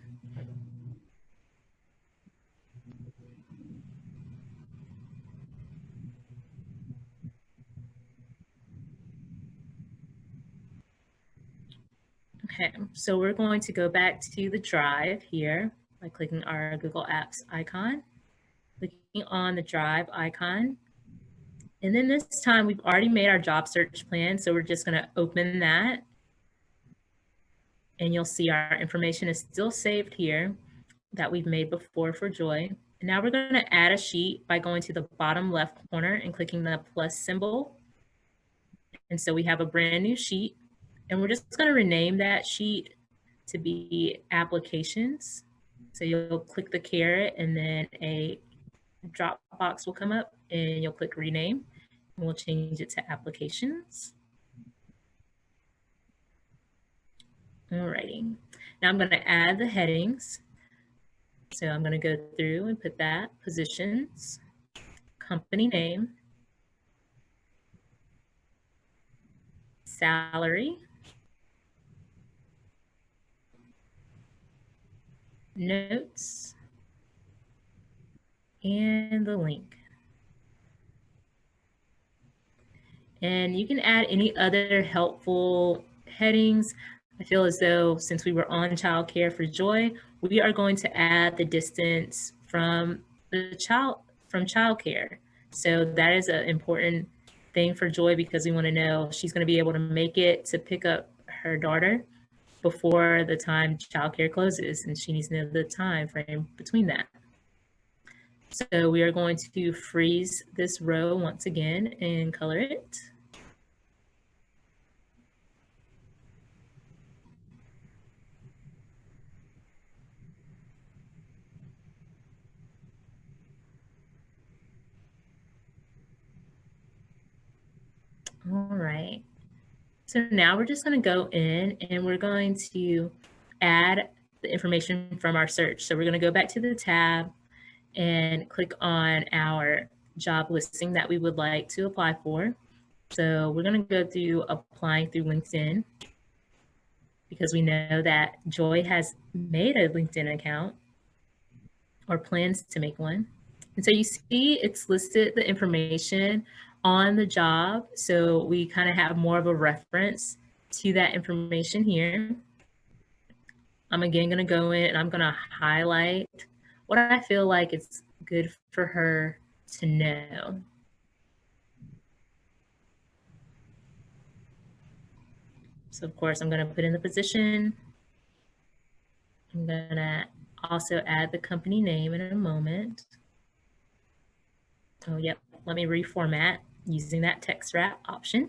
Okay, so we're going to go back to the Drive here by clicking our Google Apps icon, clicking on the Drive icon. And then this time we've already made our job search plan, so we're just going to open that. And you'll see our information is still saved here that we've made before for Joy. And now we're going to add a sheet by going to the bottom left corner and clicking the plus symbol. And so we have a brand new sheet, and we're just going to rename that sheet to be applications. So you'll click the caret and then a drop box will come up and you'll click rename and we'll change it to applications. Alrighty, now I'm going to add the headings. So I'm going to go through and put that positions, company name, salary, notes, and the link. And you can add any other helpful headings. I feel as though since we were on childcare for Joy, we are going to add the distance from childcare. So that is an important thing for Joy because we want to know she's going to be able to make it to pick up her daughter before the time childcare closes, and she needs to know the time frame between that. So we are going to freeze this row once again and color it. All right, so now we're just going to go in and we're going to add the information from our search. So we're going to go back to the tab and click on our job listing that we would like to apply for. So we're going to go through applying through LinkedIn because we know that Joy has made a LinkedIn account or plans to make one. And so you see it's listed the information on the job. So we kind of have more of a reference to that information here. I'm again going to go in and I'm going to highlight what I feel like it's good for her to know. So of course I'm going to put in the position. I'm going to also add the company name in a moment. Oh, yep. Let me reformat using that text wrap option.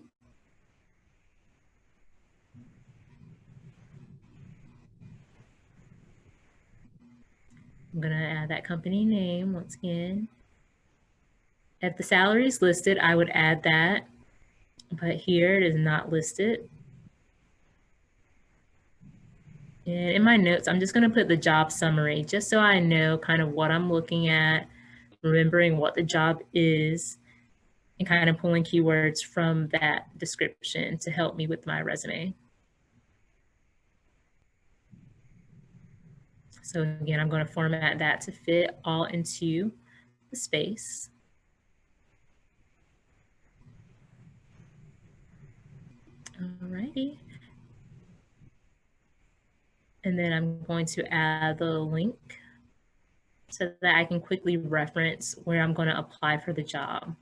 I'm going to add that company name once again. If the salary is listed, I would add that, but here it is not listed. And in my notes, I'm just going to put the job summary just so I know kind of what I'm looking at, remembering what the job is, and kind of pulling keywords from that description to help me with my resume. So again, I'm going to format that to fit all into the space. Alrighty. And then I'm going to add the link so that I can quickly reference where I'm going to apply for the job.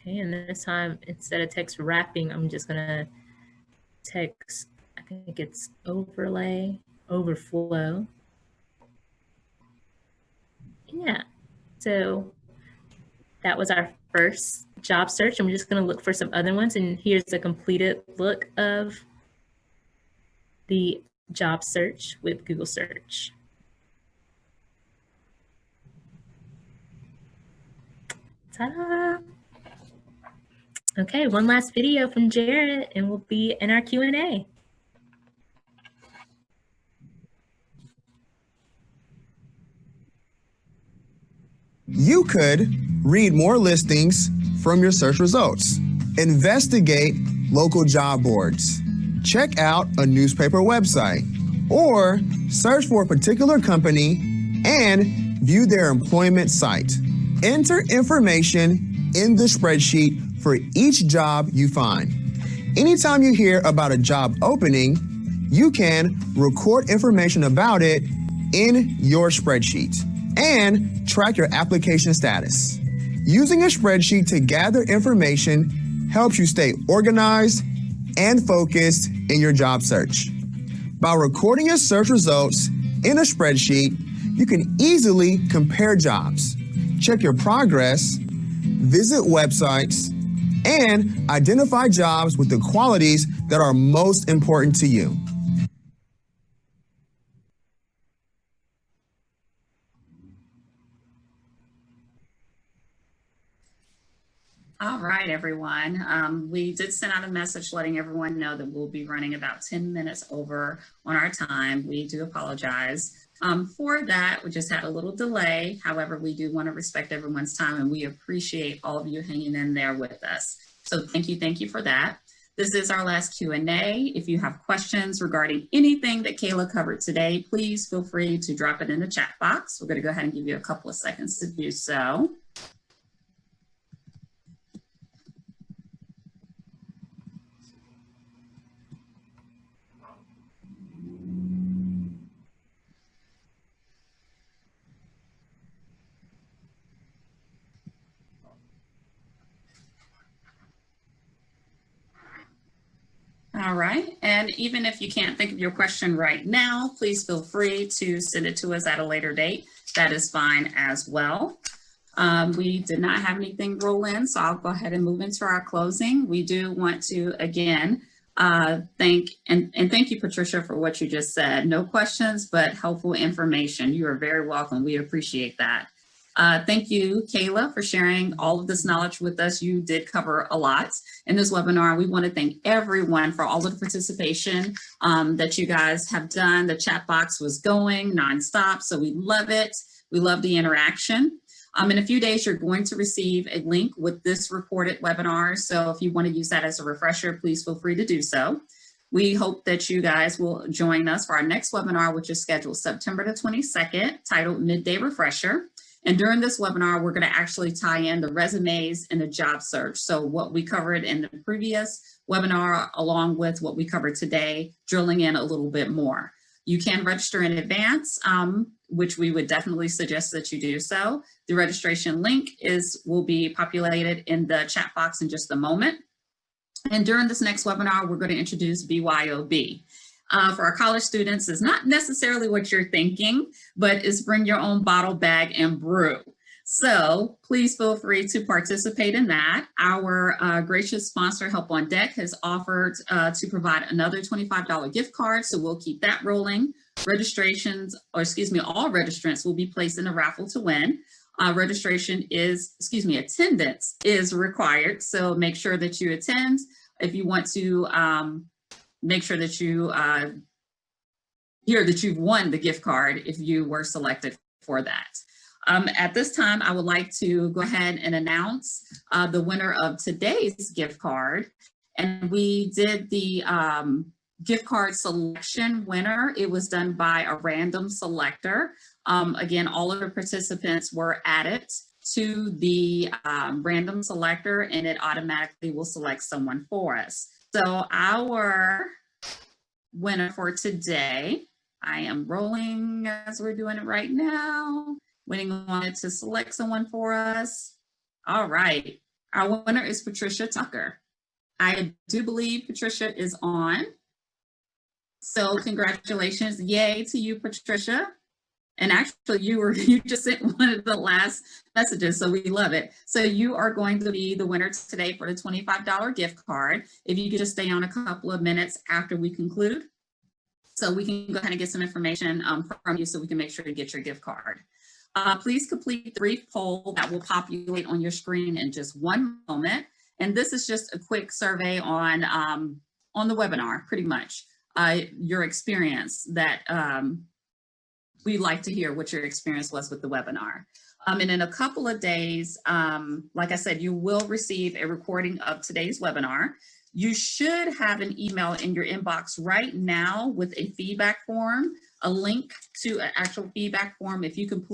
Okay, and this time, instead of text wrapping, I'm just gonna text, I think it's overlay, overflow. Yeah, so that was our first job search. I'm just gonna look for some other ones, and here's a completed look of the job search with Google search. Ta-da! Okay, one last video from Jared and we'll be in our Q&A. You could read more listings from your search results, investigate local job boards, check out a newspaper website, or search for a particular company and view their employment site. Enter information in the spreadsheet for each job you find. Anytime you hear about a job opening, you can record information about it in your spreadsheet and track your application status. Using a spreadsheet to gather information helps you stay organized and focused in your job search. By recording your search results in a spreadsheet, you can easily compare jobs, check your progress, visit websites, and identify jobs with the qualities that are most important to you. All right, everyone. We did send out a message letting everyone know that we'll be running about 10 minutes over on our time. We do apologize for that. We just had a little delay. However, we do want to respect everyone's time, and we appreciate all of you hanging in there with us. So thank you for that. This is our last Q&A. If you have questions regarding anything that Kayla covered today, please feel free to drop it in the chat box. We're going to go ahead and give you a couple of seconds to do so. All right, and even if you can't think of your question right now, please feel free to send it to us at a later date. That is fine as well. We did not have anything roll in, so I'll go ahead and move into our closing. We do want to, again, thank you, Patricia, for what you just said. No questions, but helpful information. You are very welcome. We appreciate that. Thank you, Kayla, for sharing all of this knowledge with us. You did cover a lot in this webinar. We want to thank everyone for all of the participation that you guys have done. The chat box was going nonstop, so we love it. We love the interaction. In a few days, you're going to receive a link with this recorded webinar. So if you want to use that as a refresher, please feel free to do so. We hope that you guys will join us for our next webinar, which is scheduled September the 22nd, titled Midday Refresher. And during this webinar, we're going to actually tie in the resumes and the job search. So what we covered in the previous webinar, along with what we covered today, drilling in a little bit more. You can register in advance, which we would definitely suggest that you do so. The registration link will be populated in the chat box in just a moment. And during this next webinar, we're going to introduce BYOB. For our college students, is not necessarily what you're thinking, but is bring your own bottle, bag, and brew. So please feel free to participate in that. Our gracious sponsor, Help on Deck, has offered to provide another $25 gift card, so we'll keep that rolling. All registrants will be placed in a raffle to win. Attendance is required, so make sure that you attend. If you want to make sure that you hear that you've won the gift card if you were selected for that. At this time, I would like to go ahead and announce the winner of today's gift card. And we did the gift card selection winner. It was done by a random selector. Again, all of the participants were added to the random selector, and it automatically will select someone for us. So our winner for today, I am rolling as we're doing it right now, waiting on it to select someone for us. All right, our winner is Patricia Tucker. I do believe Patricia is on. So congratulations, yay to you, Patricia. And actually you just sent one of the last messages, so we love it. So you are going to be the winner today for the $25 gift card. If you could just stay on a couple of minutes after we conclude, so we can go ahead and get some information from you so we can make sure to get your gift card. Please complete the brief poll that will populate on your screen in just one moment. And this is just a quick survey on the webinar, pretty much, your experience that, we'd like to hear what your experience was with the webinar. And in a couple of days, like I said, you will receive a recording of today's webinar. You should have an email in your inbox right now with a feedback form a link to an actual feedback form. If you can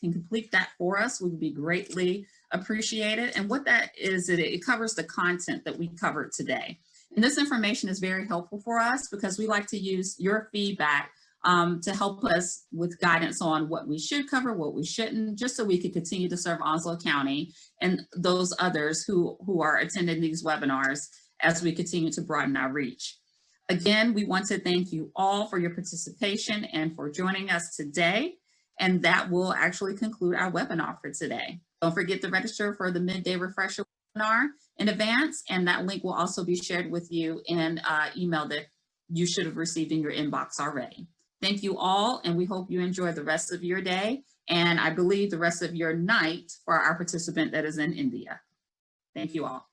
complete that for us, we would be greatly appreciated. And what that is, it covers the content that we covered today. And this information is very helpful for us because we like to use your feedback to help us with guidance on what we should cover, what we shouldn't, just so we can continue to serve Onslow County and those others who are attending these webinars as we continue to broaden our reach. Again, we want to thank you all for your participation and for joining us today. And that will actually conclude our webinar for today. Don't forget to register for the Midday Refresher webinar in advance, and that link will also be shared with you in email that you should have received in your inbox already. Thank you all, and we hope you enjoy the rest of your day, and I believe the rest of your night for our participant that is in India. Thank you all.